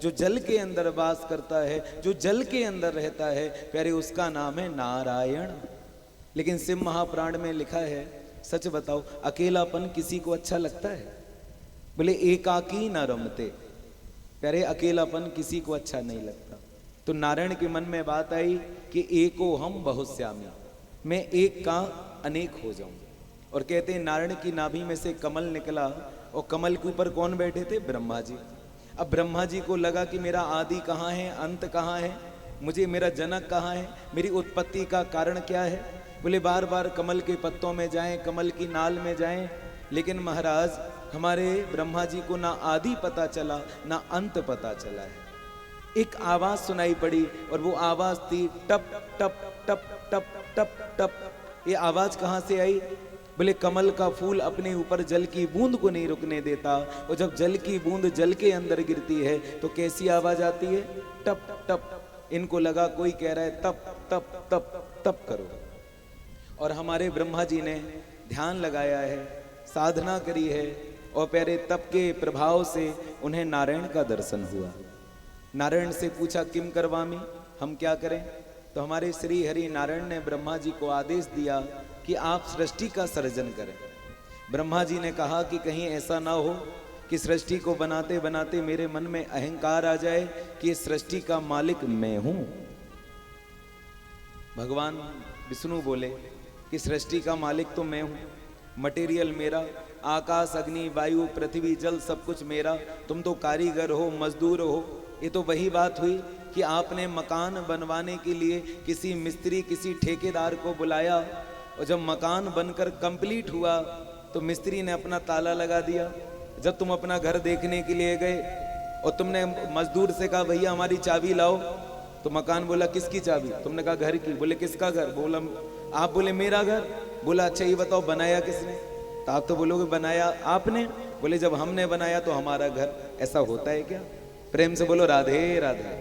जो जल के अंदर वास करता है, जो जल के अंदर रहता है, प्यारे उसका नाम है नारायण। लेकिन शिव महापुराण में लिखा है, सच बताओ अकेलापन किसी को अच्छा लगता है? बोले एकाकी न रमते, प्यारे अकेलापन किसी को अच्छा नहीं लगता। तो नारायण के मन में बात आई कि एको हम बहुश्यामी, मैं एक का अनेक हो जाऊं। और कहते हैं नारायण की नाभि में से कमल निकला और कमल के ऊपर कौन बैठे थे? ब्रह्मा जी। अब ब्रह्मा जी को लगा कि मेरा आदि कहाँ है, अंत कहाँ है, मुझे मेरा जनक कहाँ है, मेरी उत्पत्ति का कारण क्या है। बोले बार बार कमल के पत्तों में जाएं, कमल की नाल में जाएं, लेकिन महाराज हमारे ब्रह्मा जी को ना आदि पता चला ना अंत पता चला है। एक आवाज सुनाई पड़ी और वो आवाज थी टप टप टप टप टप टप। ये आवाज कहाँ से आई? बोले कमल का फूल अपने ऊपर जल की बूंद को नहीं रुकने देता, और जब जल की बूंद जल के अंदर गिरती है तो कैसी आवाज आती है? टप टप। इनको लगा कोई कह रहा है तप तप तप तप करो। और हमारे ब्रह्मा जी ने ध्यान लगाया है, साधना करी है, और प्यारे तप के प्रभाव से उन्हें नारायण का दर्शन हुआ। नारायण से पूछा किम करवामी, हम क्या करें? तो हमारे श्री हरि नारायण ने ब्रह्मा जी को आदेश दिया कि आप सृष्टि का सर्जन करें। ब्रह्मा जी ने कहा कि कहीं ऐसा ना हो कि सृष्टि को बनाते बनाते मेरे मन में अहंकार आ जाए कि इस सृष्टि का मालिक मैं हूं। भगवान विष्णु बोले कि सृष्टि का मालिक तो मैं हूं, मटेरियल मेरा, आकाश अग्नि वायु पृथ्वी जल सब कुछ मेरा, तुम तो कारीगर हो, मजदूर हो। ये तो वही बात हुई कि आपने मकान बनवाने के लिए किसी मिस्त्री किसी ठेकेदार को बुलाया, और जब मकान बनकर कंप्लीट हुआ तो मिस्त्री ने अपना ताला लगा दिया। जब तुम अपना घर देखने के लिए गए और तुमने मजदूर से कहा भैया हमारी चाबी लाओ, तो मकान बोला किसकी चाबी? तुमने कहा घर की। बोले किसका घर? बोला आप। बोले मेरा घर। बोला अच्छा ये बताओ बनाया किसने? तो आप तो बोलोगे बनाया आपने। बोले जब हमने बनाया तो हमारा घर। ऐसा होता है क्या? प्रेम से बोलो राधे राधे।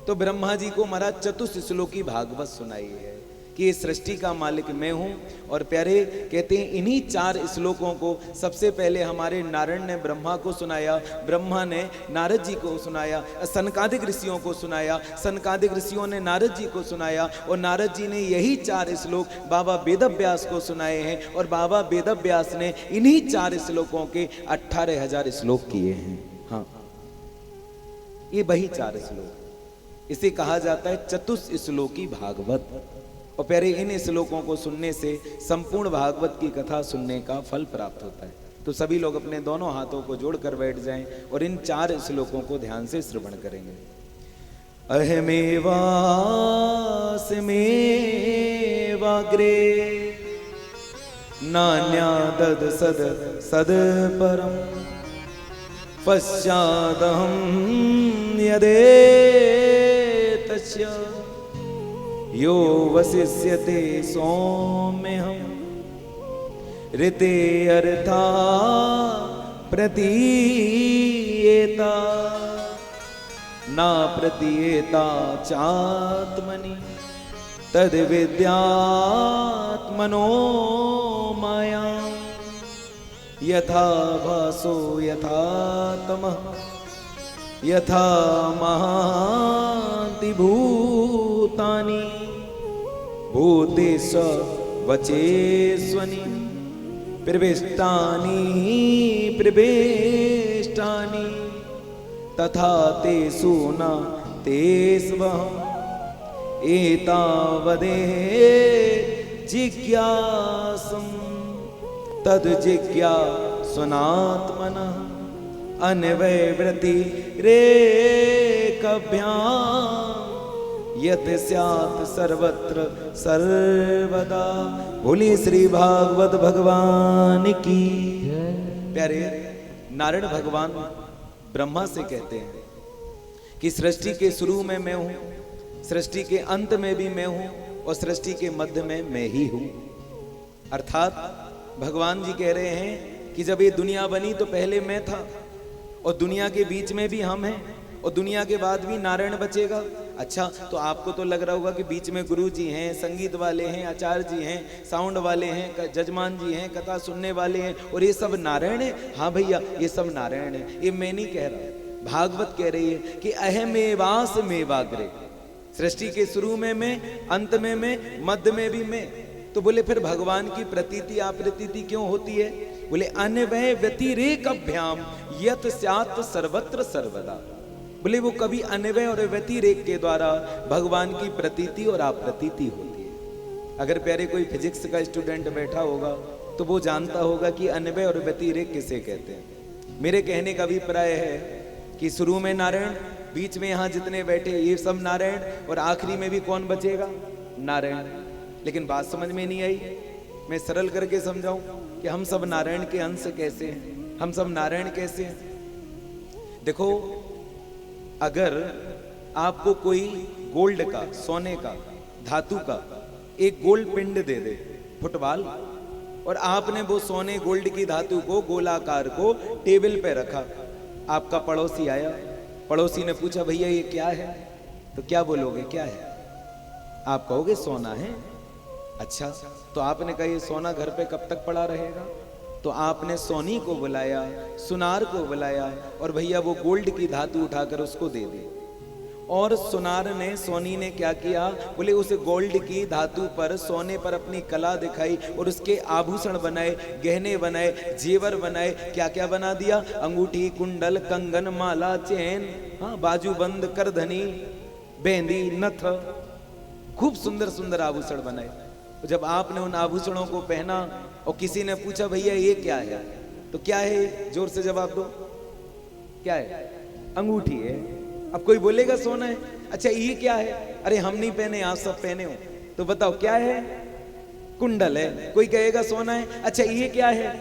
तो ब्रह्मा जी को महाराज चतुश्लोकी भागवत सुनाई है कि ये सृष्टि का मालिक मैं हूं। और प्यारे कहते हैं इन्हीं 4 श्लोकों को सबसे पहले हमारे नारायण ने ब्रह्मा को सुनाया, ब्रह्मा ने नारद जी को सुनाया, सनकादिक ऋषियों को सुनाया, सनकादिक ऋषियों ने नारद जी को सुनाया, और नारद जी ने यही 4 श्लोक बाबा वेदव्यास को सुनाए हैं, और बाबा वेदव्यास ने इन्हीं 4 श्लोकों के 18,000 श्लोक किए हैं। हाँ, ये वही 4 श्लोक, इसे कहा जाता है चतुश्लोकी भागवत। और प्यारे इन श्लोकों को सुनने से संपूर्ण भागवत की कथा सुनने का फल प्राप्त होता है। तो सभी लोग अपने दोनों हाथों को जोड़कर बैठ जाएं और इन 4 श्लोकों को ध्यान से श्रवण करेंगे। अहमेवास्मेवाग्रे नान्यादद सद सद परम पश्चादहं यदे तस्य यो वसिष्यते सौम्यहं ऋते अर्था प्रतीयेता ना प्रतीयेता चात्मनि तद विद्यात्मनो माया यथा भासो यथा तमः यथा महान्ति भूतानि भूतेषु वचेष्वनि प्रविष्टानि प्रविष्टानि तथा तेषु न तेष्वहम् एतावदे जिज्ञासं तद जिज्ञासुनात्मनः अन्वयवृत्ति रेकभ्याम् यत् स्यात् सर्वत्र सर्वदा। बोली श्री भागवत भगवान की। प्यारे नारायण भगवान ब्रह्मा से कहते हैं कि सृष्टि के शुरू में मैं हूं, सृष्टि के अंत में भी मैं हूं, और सृष्टि के मध्य में मैं ही हूं। अर्थात भगवान जी कह रहे हैं कि जब ये दुनिया बनी तो पहले मैं था, और दुनिया के बीच में भी हम हैं, और दुनिया के बाद भी नारायण बचेगा। अच्छा, तो आपको तो लग रहा होगा कि बीच में गुरु जी हैं, संगीत वाले हैं, आचार्य जी हैं, साउंड वाले हैं, जजमान जी हैं, कथा सुनने वाले हैं, और ये सब नारायण है। हाँ भैया, ये सब नारायण है, ये मैं नहीं कह रहा। भागवत कह रही है कि अहमेवास मेवाग्रे, सृष्टि के शुरू में मैं, अंत में मैं, मध्य में भी मैं। तो बोले फिर भगवान की प्रतीति अप्रतीति क्यों होती है? बोले अन्वय व्यतिरेक अभ्याम यत स्यात् सर्वत्र सर्वदा। बोले वो कभी अन्वय और व्यतिरेक के द्वारा भगवान की प्रतीति और अप्रतीति होती है। अगर प्यारे कोई फिजिक्स का स्टूडेंट बैठा होगा तो वो जानता होगा कि अन्वय और व्यतिरेक किसे कहते हैं। मेरे कहने का अभिप्राय है कि शुरू में नारायण, बीच में यहाँ जितने बैठे ये सब नारायण, और आखिरी में भी कौन बचेगा? नारायण। लेकिन बात समझ में नहीं आई। मैं सरल करके समझाऊं कि हम सब नारायण के अंश कैसे हैं, हम सब नारायण कैसे हैं। देखो, अगर आपको कोई गोल्ड का, सोने का, धातु का एक गोल्ड पिंड दे दे, फुटबॉल, और आपने वो सोने गोल्ड की धातु को, गोलाकार को टेबल पे रखा, आपका पड़ोसी आया, पड़ोसी ने पूछा भैया ये क्या है? तो क्या बोलोगे? क्या है? आप कहोगे सोना है। अच्छा, तो आपने कहा ये सोना घर पे कब तक पड़ा रहेगा? तो आपने सोनी को बुलाया, सुनार को बुलाया, और भैया वो गोल्ड की धातु उठाकर उसको दे दी। और सुनार ने, सोनी ने क्या किया? बोले उस गोल्ड की धातु पर, सोने पर अपनी कला दिखाई और उसके आभूषण बनाए, गहने बनाए, जेवर बनाए। क्या क्या बना दिया? अंगूठी, कुंडल, कंगन, माला, चैन, हाँ, बाजूबंद, करधनी, बेंदी, नथ, खूब सुंदर सुंदर आभूषण बनाए। जब आपने उन आभूषणों को पहना और किसी ने पूछा भैया ये क्या है? तो क्या है? जोर से जवाब दो, क्या है? अंगूठी है। अब कोई बोलेगा सोना है। अच्छा ये क्या है? अरे हम नहीं पहने, आप सब पहने हो। तो बताओ क्या है? कुंडल है। कोई कहेगा सोना है। अच्छा ये क्या है?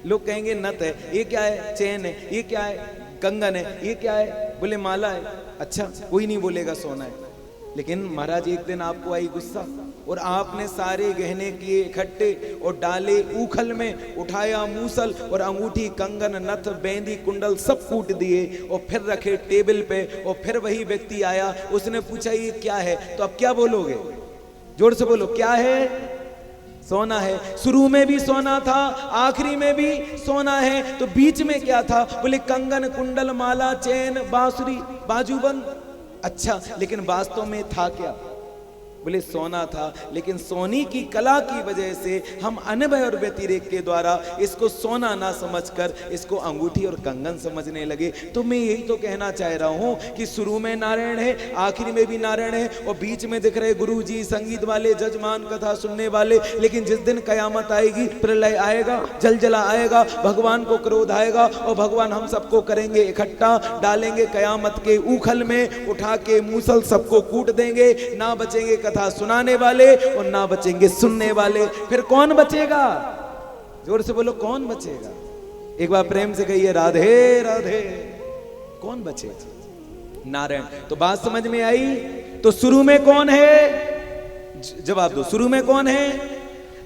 लोग कहेंगे नथ है। ये क्या है? चैन है। ये क्या है? कंगन है। ये क्या है? बोले माला है। अच्छा, कोई नहीं बोलेगा सोना है। लेकिन महाराज एक दिन आपको आई गुस्सा और आपने सारे गहने किए इकट्ठे और डाले ऊखल में, उठाया मूसल और अंगूठी, कंगन, नथ, बेंदी, कुंडल सब कूट दिए और फिर रखे टेबल पे। और फिर वही व्यक्ति आया, उसने पूछा ये क्या है? तो अब क्या बोलोगे? जोर से बोलो, क्या है? सोना है। शुरू में भी सोना था, आखिरी में भी सोना है, तो बीच में क्या था? बोले कंगन, कुंडल, माला, चैन, बांसुरी, बाजूबंद। अच्छा, लेकिन वास्तव में था क्या? बोले सोना था। लेकिन सोनी की कला की वजह से हम अन्वय और व्यतिरेक के द्वारा इसको सोना ना समझकर इसको अंगूठी और कंगन समझने लगे। तो मैं यही तो कहना चाह रहा हूं कि शुरू में नारायण है, आखिरी में भी नारायण है, और बीच में दिख रहे गुरु जी, संगीत वाले, जजमान, कथा सुनने वाले। लेकिन जिस दिन कयामत आएगी, प्रलय आएगा, जलजला आएगा, भगवान को क्रोध आएगा और भगवान हम सबको करेंगे इकट्ठा, डालेंगे कयामत के ऊखल में, उठा के मूसल सबको कूट देंगे। ना बचेंगे कथा सुनाने वाले और ना बचेंगे सुनने वाले। फिर कौन बचेगा? जोर से बोलो, कौन बचेगा? एक बार प्रेम से कहिए राधे राधे। कौन बचेगा? नारायण। तो बात समझ में आई? तो शुरू में कौन है? जवाब दो। शुरू में कौन है,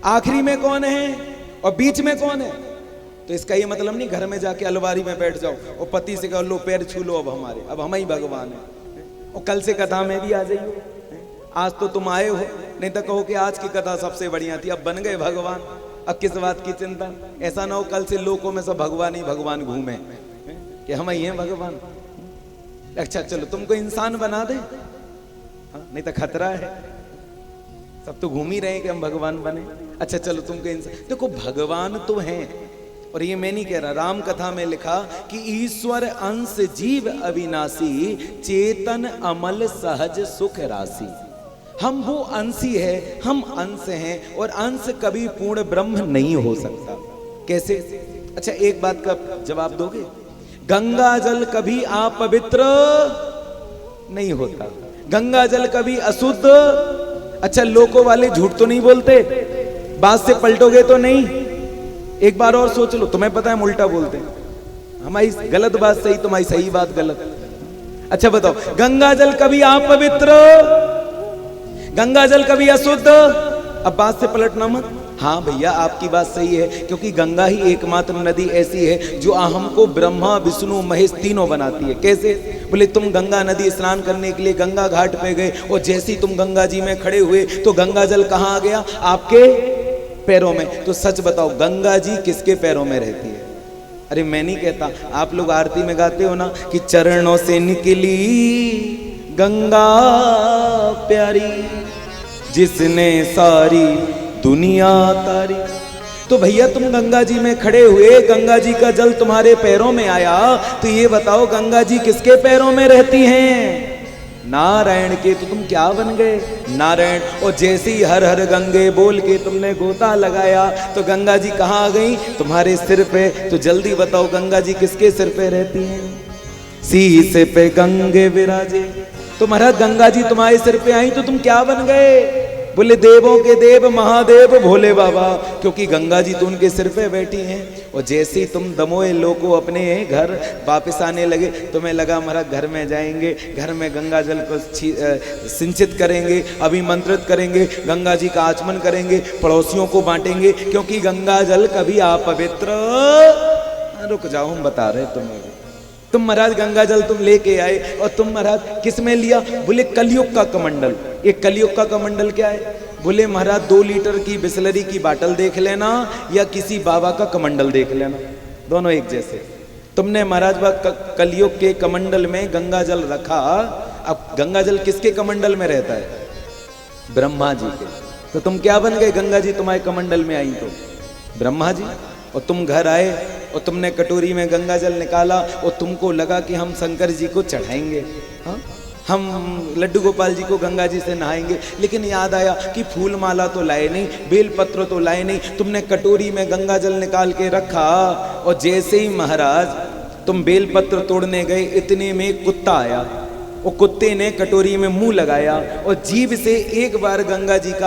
आखिरी में कौन है, और बीच में कौन है? तो इसका ये मतलब नहीं घर में जाके अलमारी में बैठ जाओ और पति से कहो लो पैर छू लो, अब हमारे, अब हम ही भगवान है, और कल से कथा में भी आ जाइए। आज तो तुम आए हो, नहीं तो कहो कि आज की कथा सबसे बढ़िया थी, अब बन गए भगवान, अब किस बात की चिंता। ऐसा ना हो कल से लोगों में सब भगवान ही भगवान घूमे कि हम ही हैं भगवान। अच्छा चलो तुमको इंसान बना दे, नहीं तो खतरा है। सब तो घूम ही रहे कि हम भगवान बने। अच्छा चलो तुमको इंसान, देखो भगवान तो हैं, और ये मैं नहीं कह रहा, राम कथा में लिखा कि ईश्वर अंश जीव अविनाशी, चेतन अमल सहज सुख राशि। हम वो अंशी है, हम अंश हैं, और अंश कभी पूर्ण ब्रह्म नहीं हो सकता। कैसे? अच्छा एक बात का जवाब दोगे? गंगा जल कभी अपवित्र नहीं होता, गंगा जल कभी अशुद्ध। अच्छा लोको वाले झूठ तो नहीं बोलते? बात से पलटोगे तो नहीं? एक बार और सोच लो, तुम्हें पता है हम उल्टा बोलते हैं, हमारी गलत बात सही, तुम्हारी सही बात गलत। अच्छा बताओ, गंगा जल कभी अपवित्र, गंगा जल कभी अशुद्ध। अब बात से पलटना मत। हाँ भैया आपकी बात सही है, क्योंकि गंगा ही एकमात्र नदी ऐसी है जो अहम को ब्रह्मा विष्णु महेश तीनों बनाती है। कैसे? बोले तुम गंगा नदी स्नान करने के लिए गंगा घाट पे गए, और जैसे ही तुम गंगा जी में खड़े हुए तो गंगा जल कहाँ आ गया? आपके पैरों में। तो सच बताओ गंगा जी किसके पैरों में रहती है? अरे मैं नहीं कहता, आप लोग आरती में गाते हो ना कि चरणों से निकली गंगा प्यारी, जिसने सारी दुनिया तारी। तो भैया तुम गंगा जी में खड़े हुए, गंगा जी का जल तुम्हारे पैरों में आया, तो ये बताओ गंगा जी किसके पैरों में रहती हैं? नारायण के। तो तुम क्या बन गए? नारायण। और जैसे ही हर हर गंगे बोल के तुमने गोता लगाया तो गंगा जी कहाँ आ गई? तुम्हारे सिर पे। तो जल्दी बताओ गंगा जी किसके सिर पे रहती हैं? शीश पे गंगे विराजे। तो महाराज गंगा जी तुम्हारे सिर पे आई तो तुम क्या बन गए? बोले देवों के देव महादेव भोले बाबा, क्योंकि गंगा जी तो उनके सिर पे बैठी हैं। और जैसे ही तुम दमोए लोगों अपने घर वापस आने लगे, तुम्हें लगा महाराज घर में जाएंगे, घर में गंगा जल को सिंचित करेंगे, अभिमंत्रित करेंगे, गंगा जी का आचमन करेंगे, पड़ोसियों को बांटेंगे, क्योंकि गंगा जल कभी अपवित्र। रुक जाओ, हम बता रहे तुम्हें। तुम महाराज गंगा जल तुम लेके आए और तुम महाराज किस में लिया? बोले कलयुग का कमंडल। ये कलयुग का कमंडल क्या है? बोले महाराज 2 लीटर की बिसलरी की बाटल देख लेना या किसी बाबा का कमंडल देख लेना, दोनों एक जैसे। तुमने महाराज कलयुग के कमंडल में गंगा जल रखा। अब गंगा जल किसके कमंडल में रहता है? ब्रह्मा जी के। तो तुम क्या बन गए? गंगा जी तुम्हारे कमंडल में आई तो ब्रह्मा जी। और तुम घर आए और तुमने कटोरी में गंगा जल निकाला और तुमको लगा कि हम शंकर जी को चढ़ाएंगे, हाँ? हम लड्डू गोपाल जी को गंगा जी से नहाएंगे। लेकिन याद आया कि फूल माला तो लाए नहीं, बेल पत्र तो लाए नहीं। तुमने कटोरी में गंगा जल निकाल के रखा और जैसे ही महाराज तुम बेल पत्र तोड़ने गए, इतने में कुत्ता आया और कुत्ते ने कटोरी में मुंह लगाया और जीभ से एक बार गंगा जी का